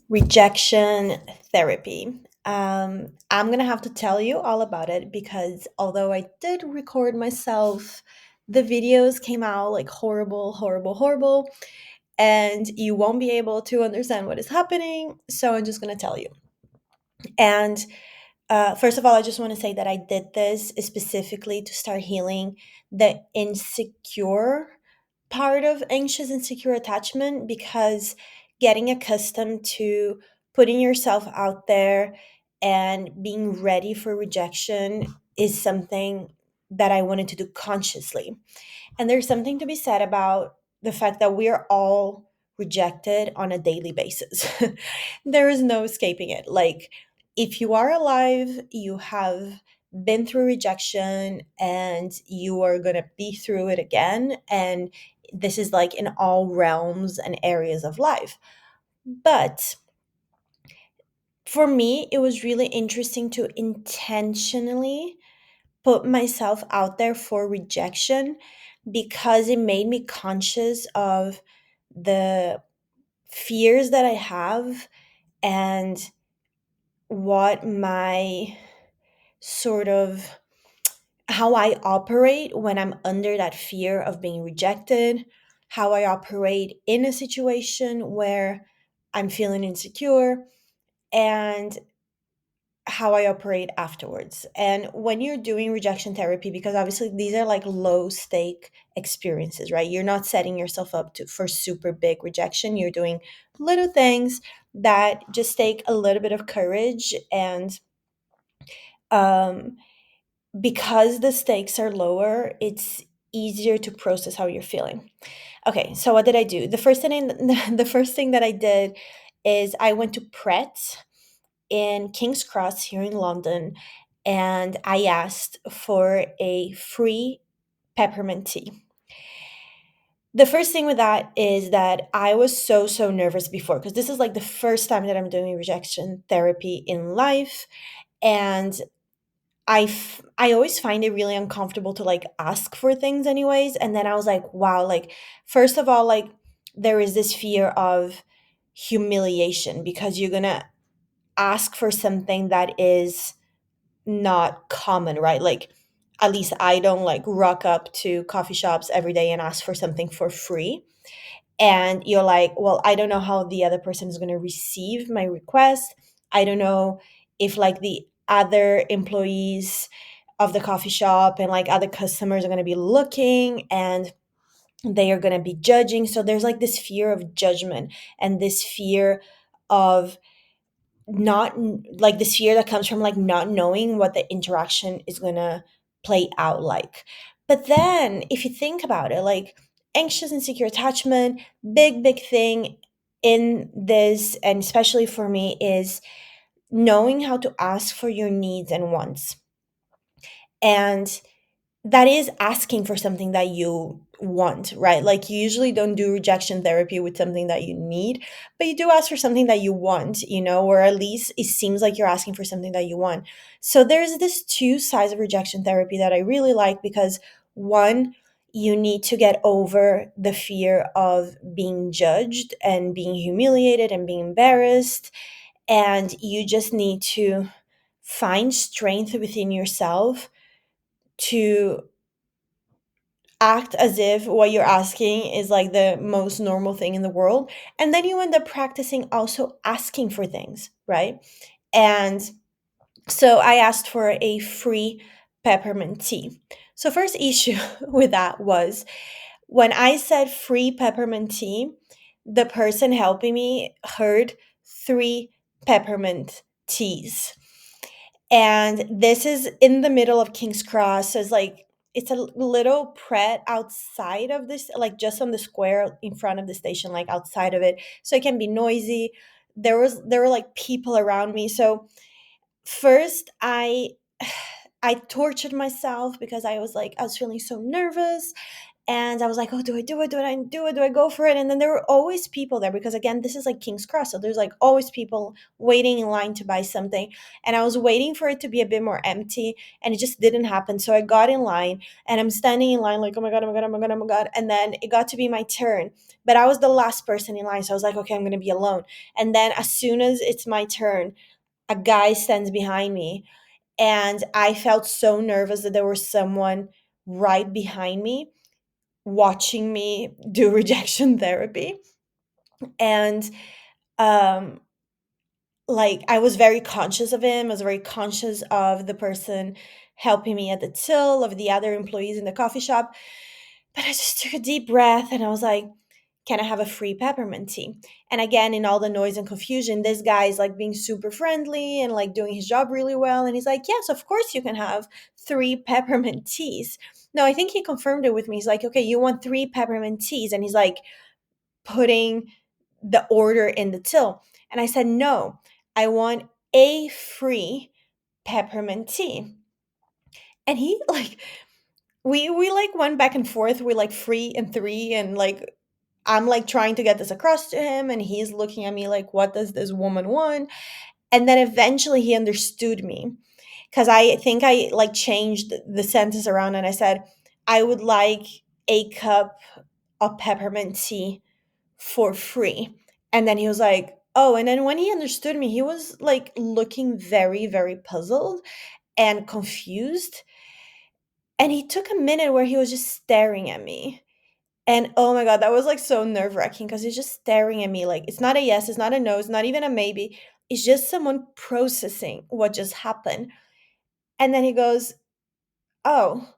Rejection therapy. I'm going to have to tell you all about it because although I did record myself, the videos came out like horrible, horrible, horrible, and you won't be able to understand what is happening. So I'm just going to tell you. And first of all, I just want to say that I did this specifically to start healing the insecure part of anxious and secure attachment because getting accustomed to putting yourself out there and being ready for rejection is something that I wanted to do consciously. And there's something to be said about the fact that we are all rejected on a daily basis. There is no escaping it. Like, if you are alive, you have been through rejection and you are going to be through it again. And this is like in all realms and areas of life. But for me, it was really interesting to intentionally put myself out there for rejection because it made me conscious of the fears that I have and what my sort of how I operate when I'm under that fear of being rejected, how I operate in a situation where I'm feeling insecure, and how I operate afterwards. And when you're doing rejection therapy, because obviously these are like low stake experiences, right? You're not setting yourself up for super big rejection. You're doing little things that just take a little bit of courage. And um, because the stakes are lower, it's easier to process how you're feeling. Okay, so what did I do? The first thing that I did is I went to Pret in King's Cross here in London, and I asked for a free peppermint tea. The first thing with that is that I was so nervous before because this is like the first time that I'm doing rejection therapy in life, and I always find it really uncomfortable to like ask for things anyways. And then I was like, wow, like first of all, like there is this fear of humiliation because you're gonna ask for something that is not common, right? Like at least I don't like rock up to coffee shops every day and ask for something for free. And you're like, well, I don't know how the other person is going to receive my request. I don't know if like the other employees of the coffee shop and like other customers are going to be looking and they are going to be judging. So there's like this fear of judgment and this fear of not like this fear that comes from like not knowing what the interaction is going to play out like. But then if you think about it, like anxious and secure attachment, big thing in this, and especially for me, is knowing how to ask for your needs and wants. And that is asking for something that you want, right? Like you usually don't do rejection therapy with something that you need, but you do ask for something that you want, or at least it seems like you're asking for something that you want. So there's this two sides of rejection therapy that I really like because one, you need to get over the fear of being judged and being humiliated and being embarrassed. And you just need to find strength within yourself to act as if what you're asking is like the most normal thing in the world. And then you end up practicing also asking for things, right? And so I asked for a free peppermint tea. So, first issue with that was when I said free peppermint tea, the person helping me heard three peppermint teas. And this is in the middle of King's Cross. So it's a little Pret outside of this, like just on the square in front of the station, like outside of it. So it can be noisy. There were like people around me. So first I tortured myself because I was feeling so nervous And I was like, oh, do I do it? Do I do it? Do I go for it? And then there were always people there because, again, this is like King's Cross. So there's like always people waiting in line to buy something. And I was waiting for it to be a bit more empty and it just didn't happen. So I got in line and I'm standing in line like, oh my God, oh my God, oh my God, oh my God. And then it got to be my turn. But I was the last person in line. So I was like, okay, I'm going to be alone. And then as soon as it's my turn, a guy stands behind me. And I felt so nervous that there was someone right behind me watching me do rejection therapy. And um like I was very conscious of him. I was very conscious of the person helping me at the till, of the other employees in the coffee shop. But I just took a deep breath and I was like, can I have a free peppermint tea? And again, in all the noise and confusion, this guy is like being super friendly and like doing his job really well. And he's like, yes, of course you can have 3 peppermint teas. No, I think he confirmed it with me. He's like, okay, you want 3 peppermint teas? And he's like putting the order in the till. And I said, no, I want a free peppermint tea. And he like, we like went back and forth. We like free and three, and like I'm like trying to get this across to him, and he's looking at me like, what does this woman want? And then eventually he understood me because I think I like changed the sentence around and I said, I would like a cup of peppermint tea for free. And then he was like, oh, and then when he understood me, he was like looking very, very puzzled and confused. And he took a minute where he was just staring at me. And oh my God, that was like so nerve wracking because he's just staring at me like it's not a yes, it's not a no, it's not even a maybe. It's just someone processing what just happened. And then he goes, oh.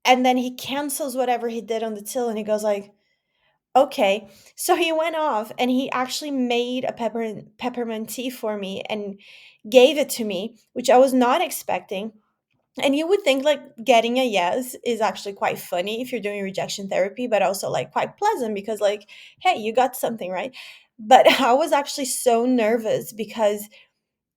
And then he cancels whatever he did on the till and he goes like, okay. So he went off and he actually made a peppermint tea for me and gave it to me, which I was not expecting. And you would think like getting a yes is actually quite funny if you're doing rejection therapy, but also like quite pleasant because like, hey, you got something, right? But I was actually so nervous because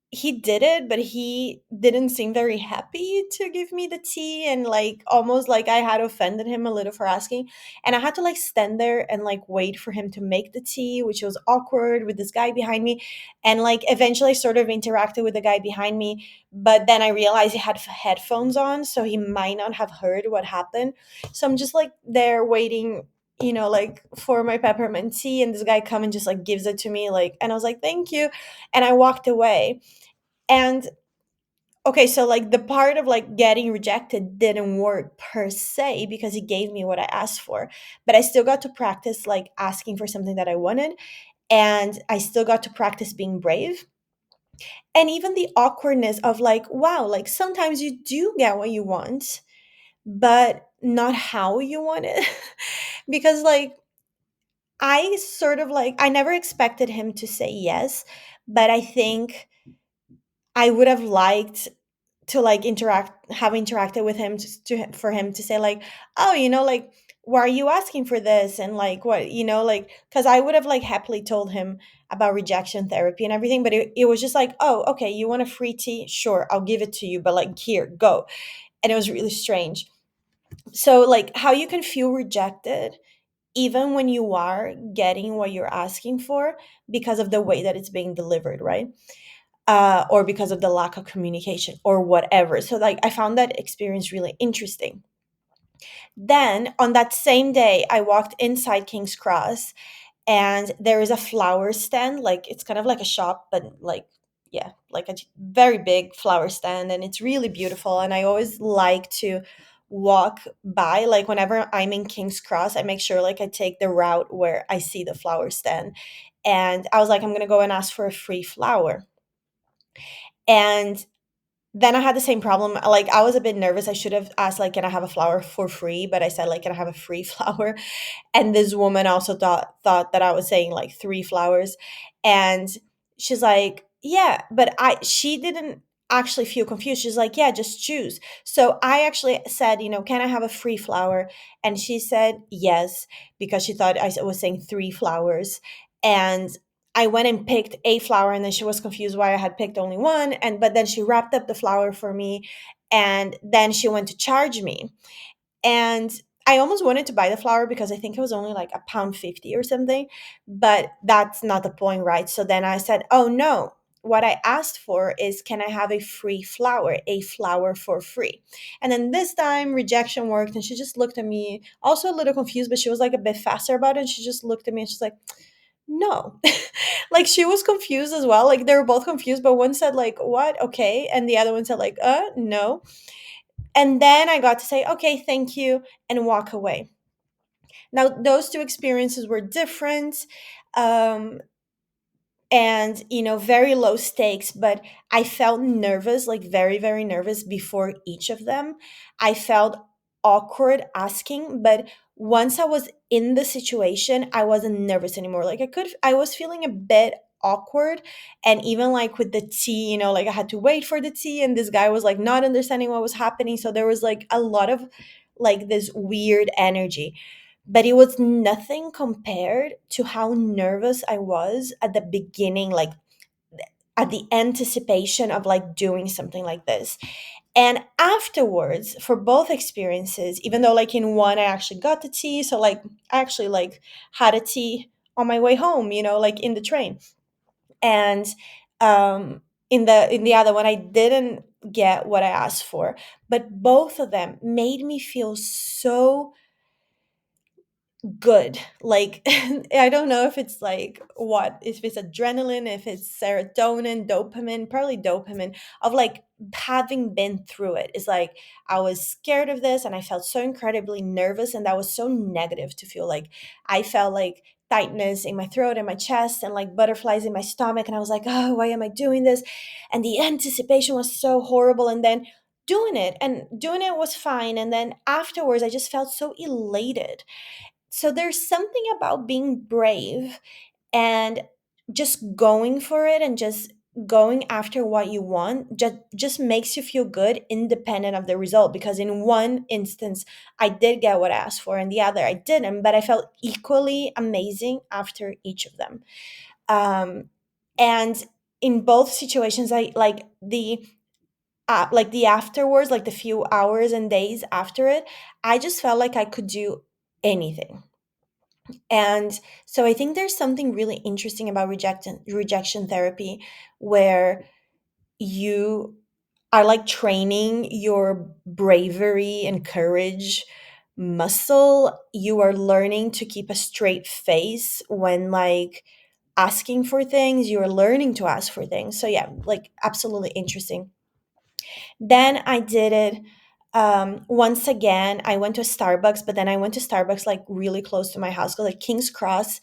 he did it, but he didn't seem very happy to give me the tea and like almost like I had offended him a little for asking. And I had to like stand there and like wait for him to make the tea, which was awkward with this guy behind me. And like eventually sort of interacted with the guy behind me, but then I realized he had headphones on, so he might not have heard what happened. So I'm just like there waiting, like for my peppermint tea, and this guy come and just like gives it to me, like, and I was like, thank you. And I walked away. And okay, so like the part of like getting rejected didn't work per se because he gave me what I asked for, but I still got to practice like asking for something that I wanted, and I still got to practice being brave. And even the awkwardness of like, wow, like sometimes you do get what you want, but not how you want it. Because like I sort of like I never expected him to say yes, but I think I would have liked to like have interacted with him for him to say like, oh, like, why are you asking for this, and like what, like, because I would have like happily told him about rejection therapy and everything, but it was just like, oh, okay, you want a free tea, sure, I'll give it to you, but like, here, go. And it was really strange. So like how you can feel rejected even when you are getting what you're asking for because of the way that it's being delivered, right? Or because of the lack of communication or whatever. So, like, I found that experience really interesting. Then, on that same day, I walked inside King's Cross and there is a flower stand. Like, it's kind of like a shop, but like, yeah, like a very big flower stand. And it's really beautiful. And I always like to walk by, like, whenever I'm in King's Cross, I make sure, like, I take the route where I see the flower stand. And I was like, I'm going to go and ask for a free flower. And then I had the same problem. Like, I was a bit nervous. I should have asked, like, can I have a flower for free? But I said, like, can I have a free flower? And this woman also thought that I was saying like 3 flowers. And she's like, yeah, but she didn't actually feel confused. She's like, yeah, just choose. So I actually said, can I have a free flower? And she said yes, because she thought I was saying 3 flowers. And I went and picked a flower, and then she was confused why I had picked only one. But then she wrapped up the flower for me, and then she went to charge me. And I almost wanted to buy the flower because I think it was only like a pound 50 or something, but that's not the point, right? So then I said, oh no, what I asked for is, can I have a free flower, a flower for free? And then this time rejection worked, and she just looked at me, also a little confused, but she was like a bit faster about it. And she just looked at me and she's like, no. Like she was confused as well. Like they were both confused, but one said like, what? Okay. And the other one said like, no. And then I got to say, okay, thank you, and walk away. Now, those two experiences were different. Um, and very low stakes, but I felt nervous, like very very nervous before each of them. I felt awkward asking, but once I was in the situation, I wasn't nervous anymore. Like I was feeling a bit awkward, and even like with the tea, like I had to wait for the tea, and this guy was like not understanding what was happening, so there was like a lot of like this weird energy, but it was nothing compared to how nervous I was at the beginning, like at the anticipation of like doing something like this. And afterwards, for both experiences, even though like in one I actually got the tea, so like I actually like had a tea on my way home, like in the train. And in the other one I didn't get what I asked for, but both of them made me feel so good. Like I don't know if it's like what, if it's adrenaline, if it's serotonin, dopamine, probably dopamine, of like having been through it. It's like I was scared of this and I felt so incredibly nervous, and that was so negative to feel. Like I felt like tightness in my throat and my chest and like butterflies in my stomach, and I was like, oh, why am I doing this? And the anticipation was so horrible, and then doing it was fine, and then afterwards I just felt so elated. So there's something about being brave and just going for it, and just going after what you want just makes you feel good independent of the result, because in one instance I did get what I asked for and the other I didn't, but I felt equally amazing after each of them. And in both situations I like the afterwards, like the few hours and days after it, I just felt like I could do anything. And so I think there's something really interesting about rejection therapy, where you are like training your bravery and courage muscle. You are learning to keep a straight face when like asking for things. You are learning to ask for things. So yeah, like absolutely interesting. Then I did it once again. I went to Starbucks, but then I went to Starbucks like really close to my house, 'cause, like King's Cross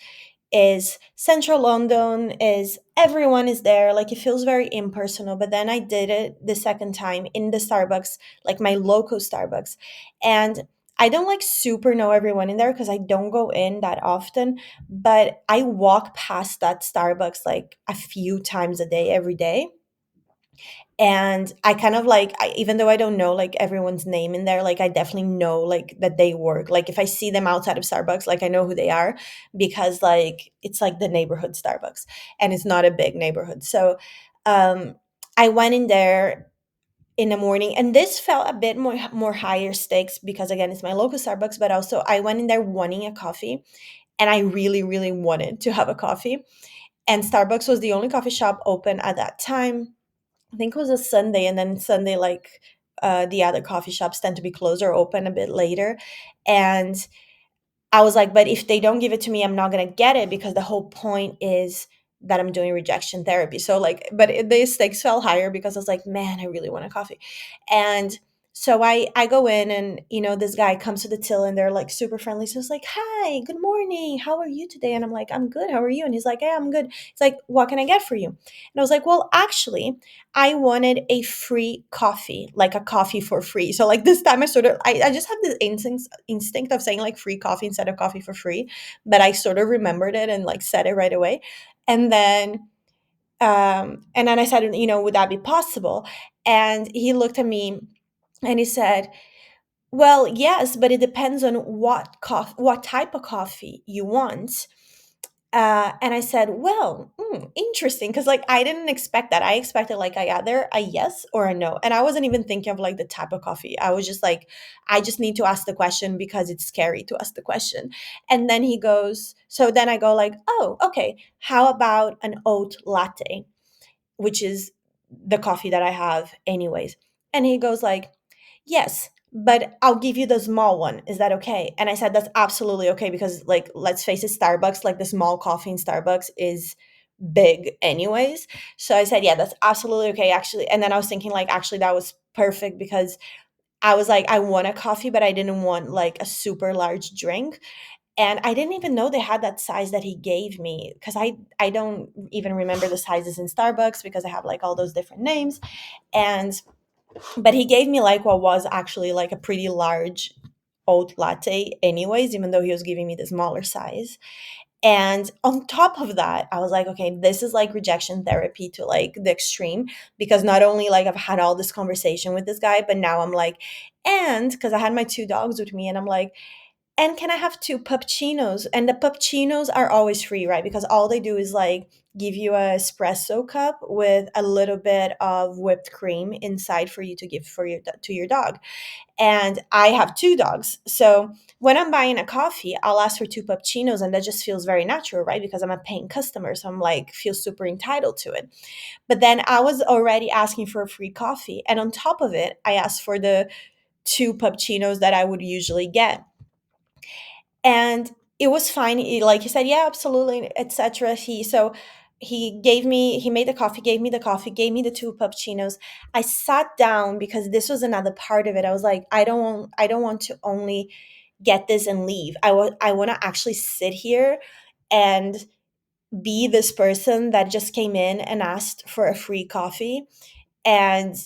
is central London, is everyone is there, like it feels very impersonal. But then I did it the second time in the Starbucks, like my local Starbucks. And I don't like super know everyone in there because I don't go in that often, but I walk past that Starbucks like a few times a day, every day. And I kind of like, even though I don't know like everyone's name in there, like I definitely know like that they work. Like if I see them outside of Starbucks, like I know who they are, because like it's like the neighborhood Starbucks, and it's not a big neighborhood. So um I went in there in the morning, and this felt a bit more higher stakes because again it's my local Starbucks, but also I went in there wanting a coffee, and I really really wanted to have a coffee. And Starbucks was the only coffee shop open at that time. I think it was a Sunday, and then Sunday, like the other coffee shops tend to be closed or open a bit later. And I was like, but if they don't give it to me, I'm not gonna get it, because the whole point is that I'm doing rejection therapy. So like, but the stakes fell higher because I was like, man, I really want a coffee. And so I go in, and this guy comes to the till, and they're like super friendly. So it's like, hi, good morning, how are you today? And I'm like, I'm good, how are you? And he's like, yeah, I'm good. It's like, what can I get for you? And I was like, well, actually, I wanted a free coffee, like a coffee for free. So like this time I just had this instinct of saying like free coffee instead of coffee for free, but I sort of remembered it and like said it right away. And then I said, would that be possible? And he looked at me and he said, well, yes, but it depends on what type of coffee you want. And I said, well, interesting. Cause like I didn't expect that. I expected like I either a yes or a no. And I wasn't even thinking of like the type of coffee. I was just like, I just need to ask the question because it's scary to ask the question. And then he goes, so then I go like, oh, okay. How about an oat latte, which is the coffee that I have anyways. And he goes like, yes, but I'll give you the small one. Is that okay? And I said, that's absolutely okay because, like, let's face it, Starbucks, like the small coffee in Starbucks is big anyways. So I said, yeah, that's absolutely okay, actually. And then I was thinking, like, actually, that was perfect because I was like, I want a coffee, but I didn't want like a super large drink. And I didn't even know they had that size that he gave me because I don't even remember the sizes in Starbucks because I have like all those different names. And but he gave me like what was actually like a pretty large oat latte anyways, even though he was giving me the smaller size. And on top of that, I was like, okay, this is like rejection therapy to like the extreme because not only like I've had all this conversation with this guy, but now I'm like, and because I had my two dogs with me, and I'm like, and can I have two puppuccinos? And the puppuccinos are always free, right? Because all they do is like give you a espresso cup with a little bit of whipped cream inside for you to give for your to your dog. And I have two dogs. So when I'm buying a coffee, I'll ask for two puppuccinos, and that just feels very natural, right? Because I'm a paying customer. So I'm like, feel super entitled to it. But then I was already asking for a free coffee. And on top of it, I asked for the two puppuccinos that I would usually get. And it was fine. Like he said, yeah, absolutely, etc. He made the coffee, gave me the coffee, gave me the two puppuccinos. I sat down because this was another part of it. I was like, I don't want to only get this and leave. I want to actually sit here and be this person that just came in and asked for a free coffee. And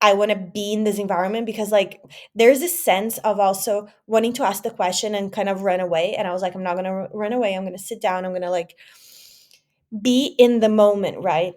I want to be in this environment because like there's this sense of also wanting to ask the question and kind of run away. And I was like, I'm not going to run away. I'm going to sit down. I'm going to like be in the moment, right?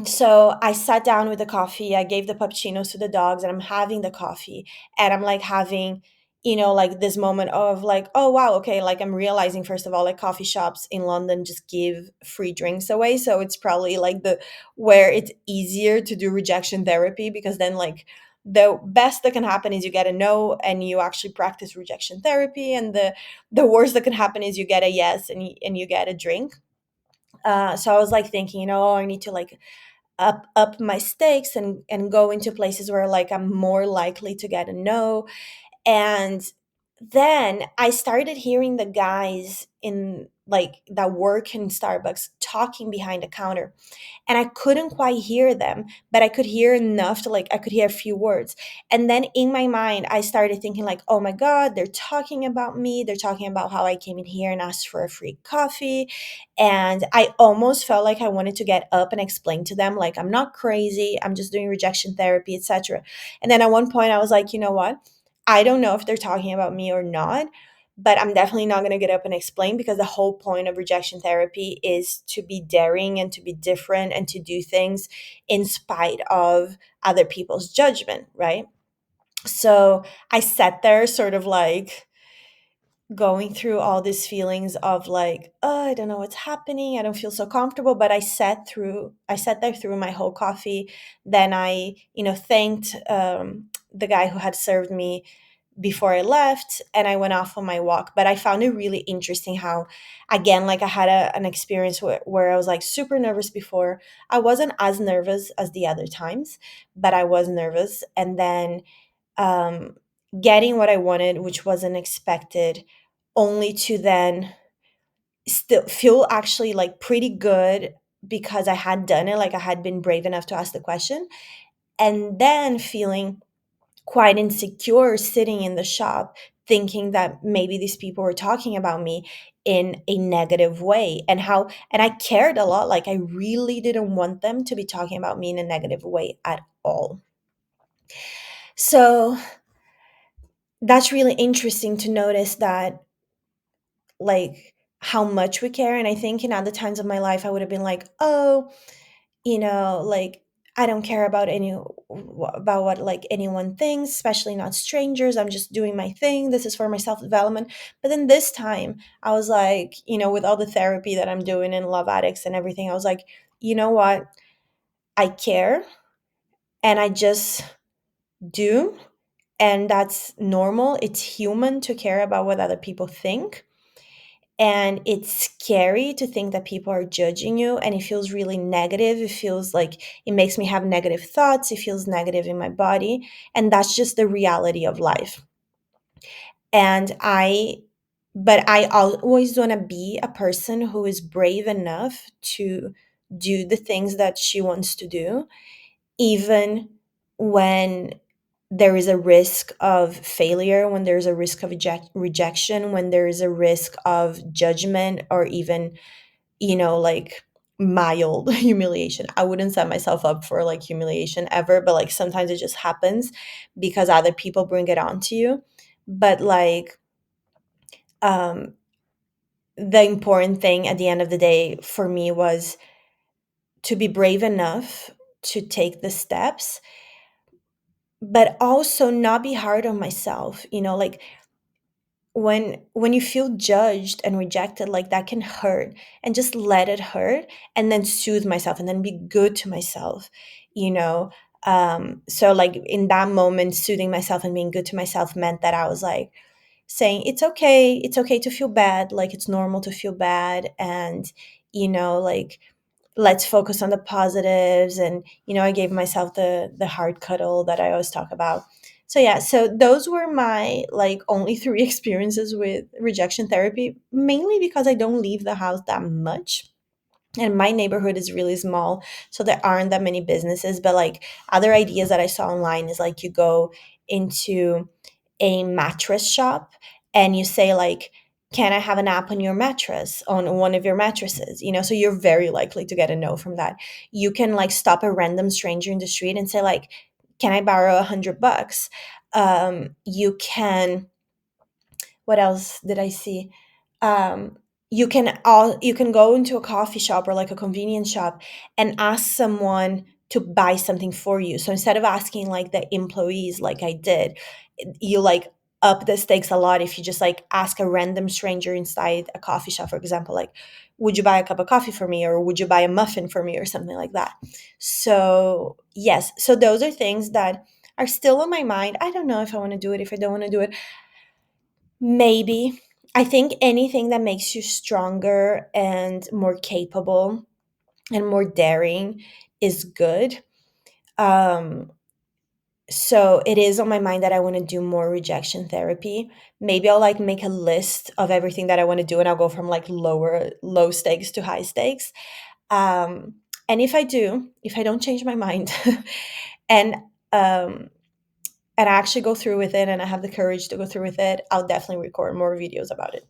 So I sat down with the coffee. I gave the puppuccinos to the dogs, and I'm having the coffee, and I'm like having, like this moment of like, oh wow, okay, like I'm realizing first of all, like coffee shops in London just give free drinks away, so it's probably like the where it's easier to do rejection therapy because then like the best that can happen is you get a no and you actually practice rejection therapy, and the worst that can happen is you get a yes and you get a drink. So I was like thinking, oh, I need to like up my stakes and go into places where like I'm more likely to get a no. And then I started hearing the guys in like that work in Starbucks talking behind the counter, and I couldn't quite hear them, but I could hear enough to like I could hear a few words. And then in my mind I started thinking like, oh my god, they're talking about me, they're talking about how I came in here and asked for a free coffee. And I almost felt like I wanted to get up and explain to them like, I'm not crazy, I'm just doing rejection therapy, etc. And then at one point I was like, you know what, I don't know if they're talking about me or not, but I'm definitely not going to get up and explain because the whole point of rejection therapy is to be daring and to be different and to do things in spite of other people's judgment, right? So I sat there sort of like going through all these feelings of like, oh, I don't know what's happening, I don't feel so comfortable. But I sat there through my whole coffee. Then I thanked the guy who had served me before I left, and I went off on my walk. But I found it really interesting how, again, like I had an experience where I was like super nervous before. I wasn't as nervous as the other times, but I was nervous. And then um, getting what I wanted, which wasn't expected, only to then still feel actually like pretty good because I had done it, like I had been brave enough to ask the question, and then feeling quite insecure sitting in the shop thinking that maybe these people were talking about me in a negative way, and I cared a lot, like I really didn't want them to be talking about me in a negative way at all. So that's really interesting to notice that, like, how much we care. And I think in other times of my life I would have been like, oh, like I don't care about about what like anyone thinks, especially not strangers. I'm just doing my thing. This is for my self-development. But then this time I was like, with all the therapy that I'm doing in Love Addicts and everything, I was like, you know what? I care, and I just do, and that's normal. It's human to care about what other people think. And it's scary to think that people are judging you, and it feels really negative. It feels like it makes me have negative thoughts. It feels negative in my body, and that's just the reality of life. And I always want to be a person who is brave enough to do the things that she wants to do, even when there is a risk of failure, when there's a risk of rejection, when there is a risk of judgment, or even, like mild humiliation. I wouldn't set myself up for like humiliation ever, but like sometimes it just happens because other people bring it on to you. But like, um, the important thing at the end of the day for me was to be brave enough to take the steps, but also not be hard on myself. Like when you feel judged and rejected, like that can hurt, and just let it hurt, and then soothe myself, and then be good to myself. you know so like in that moment, soothing myself and being good to myself meant that I was like saying it's okay to feel bad, like it's normal to feel bad, and like let's focus on the positives. And I gave myself the hard cuddle that I always talk about. So yeah, so those were my like only three experiences with rejection therapy, mainly because I don't leave the house that much, and my neighborhood is really small, so there aren't that many businesses. But like other ideas that I saw online is like you go into a mattress shop and you say like, can I have an app on your mattress, on one of your mattresses? So you're very likely to get a no from that. You can like stop a random stranger in the street and say like, can I borrow $100? You can, what else did I see? Um, you can go into a coffee shop or like a convenience shop and ask someone to buy something for you. So instead of asking like the employees like I did, you like up the stakes a lot if you just like ask a random stranger inside a coffee shop, for example, like, would you buy a cup of coffee for me, or would you buy a muffin for me, or something like that. So yes, so those are things that are still on my mind. I don't know if I want to do it, if I don't want to do it. Maybe. I think anything that makes you stronger and more capable and more daring is good. Um, so it is on my mind that I want to do more rejection therapy. Maybe I'll like make a list of everything that I want to do, and I'll go from like low stakes to high stakes. Um, and if I don't change my mind, and um, and I actually go through with it, and I have the courage to go through with it, I'll definitely record more videos about it.